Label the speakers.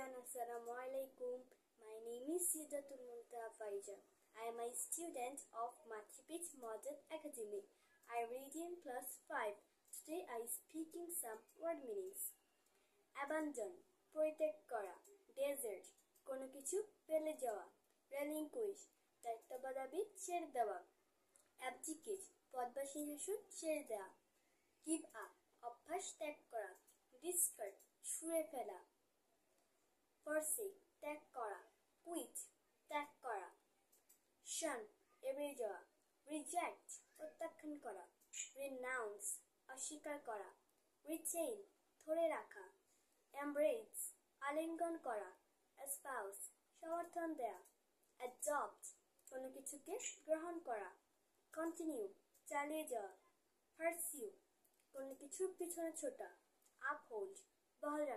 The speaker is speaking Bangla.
Speaker 1: Assalamu alaikum. My name is Sidatul Muntaha Faiza. I am a student of Matripit Model Academy. I read in class 5. Today I speaking some word meanings. Abandon, পরিত্যাগ করা. Desert, কোনো কিছু ফেলে যাওয়া. Relinquish, দায়িত্ববাদাবি ছেড়ে দেওয়া. Abdicate, পদ বা সিংহাসন ছেড়ে দেওয়া. Give up, অভ্যাস ত্যাগ করা. Discard, ছুঁড়ে ফেলা. Forsake, ত্যাগ করা. Quit, ত্যাগ করা. Shun, এড়িয়ে যাওয়া. Reject, প্রত্যাখ্যান করা. Renounce, অস্বীকার করা. Retain, ধরে রাখা. Embrace, আলিঙ্গন করা. Espouse, সমর্থন দেয়া. Adopt, কোনো কিছুকে গ্রহণ করা. Continue, চালিয়ে যাওয়া. Pursue, কোনো কিছুর পিছনে ছোটা. Uphold, বহাল